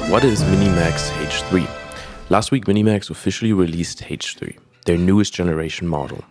What is MiniMax H3? Last week, MiniMax officially released H3, their newest generation model.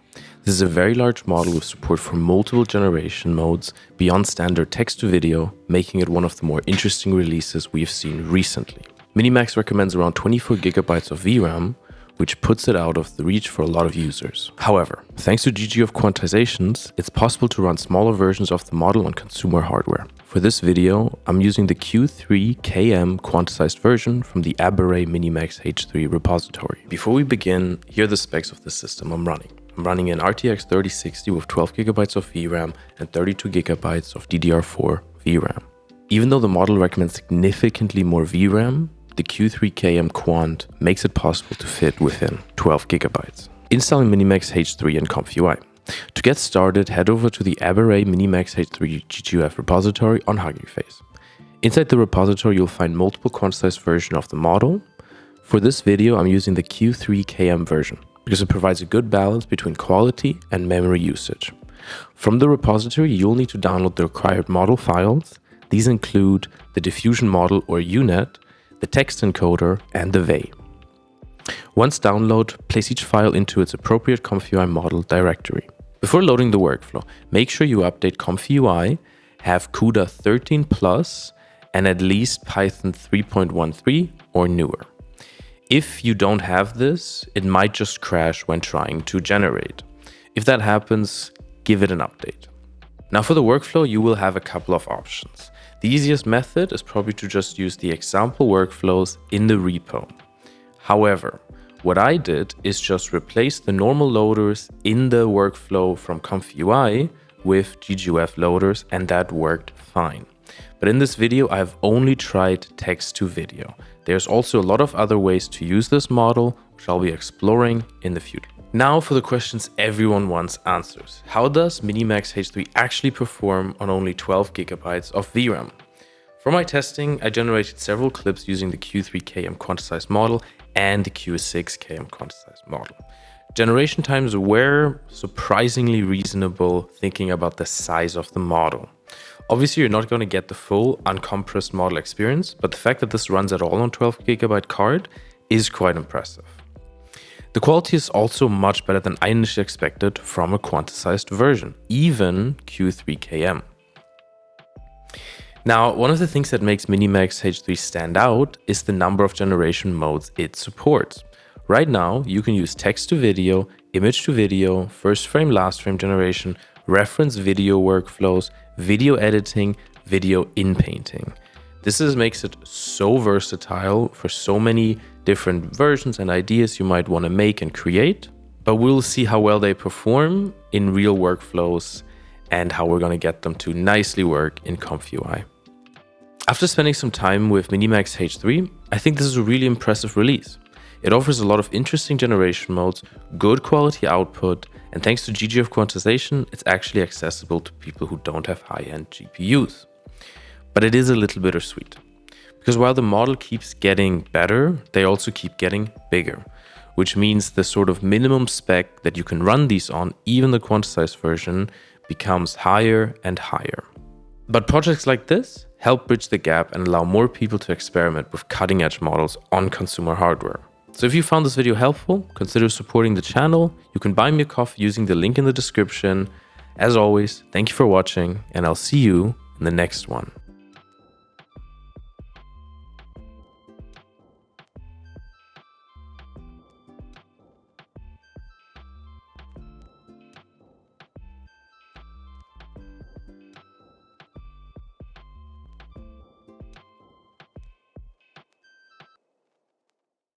This is a very large model with support for multiple generation modes beyond standard text-to-video, making it one of the more interesting releases we've seen recently. MiniMax recommends around 24 GB of VRAM, which puts it out of the reach for a lot of users. However, thanks to GGUF quantizations, it's possible to run smaller versions of the model on consumer hardware. For this video, I'm using the Q3KM quantized version from the Aberray MiniMax H3 repository. Before we begin, here are the specs of the system I'm running. I'm running an RTX 3060 with 12 GB of VRAM and 32 GB of DDR4 VRAM. Even though the model recommends significantly more VRAM, the Q3KM Quant makes it possible to fit within 12 GB. Installing MiniMax H3 in ComfUI. To get started, head over to the Aberray MiniMax H3 GGUF repository on Hugging Face. Inside the repository, you'll find multiple quantized versions of the model. For this video, I'm using the Q3KM version because it provides a good balance between quality and memory usage. From the repository, you'll need to download the required model files. These include the diffusion model or UNet, the text encoder, and the VE. Once downloaded, place each file into its appropriate ComfUI model directory. Before loading the workflow, make sure you update ComfUI, have CUDA 13+, and at least Python 3.13 or newer. If you don't have this, it might just crash when trying to generate. If that happens, give it an update. Now for the workflow, you will have a couple of options. The easiest method is probably to just use the example workflows in the repo. However, what I did is just replace the normal loaders in the workflow from ComfUI with GGUF loaders, and that worked fine. But in this video, I've only tried text to video. There's also a lot of other ways to use this model, which I'll be exploring in the future. Now for the questions everyone wants answers. How does MiniMax H3 actually perform on only 12 GB of VRAM? For my testing, I generated several clips using the Q3KM quantized model and the Q6KM quantized model. Generation times were surprisingly reasonable thinking about the size of the model. Obviously, you're not going to get the full uncompressed model experience, but the fact that this runs at all on 12 GB card is quite impressive. The quality is also much better than I initially expected from a quantized version, even Q3KM. Now, one of the things that makes MiniMax H3 stand out is the number of generation modes it supports. Right now, you can use text to video, image to video, first frame, last frame generation, reference video workflows, video editing, video inpainting. This makes it so versatile for so many different versions and ideas you might want to make and create, but we'll see how well they perform in real workflows and how we're going to get them to nicely work in ComfUI. After spending some time with MiniMax H3, I think this is a really impressive release. It offers a lot of interesting generation modes, good quality output, and thanks to GGUF quantization, it's actually accessible to people who don't have high-end GPUs. But it is a little bittersweet, because while the model keeps getting better, they also keep getting bigger, which means the sort of minimum spec that you can run these on, even the quantized version, becomes higher and higher. But projects like this help bridge the gap and allow more people to experiment with cutting-edge models on consumer hardware. So if you found this video helpful, consider supporting the channel. You can buy me a coffee using the link in the description. As always, thank you for watching, and I'll see you in the next one.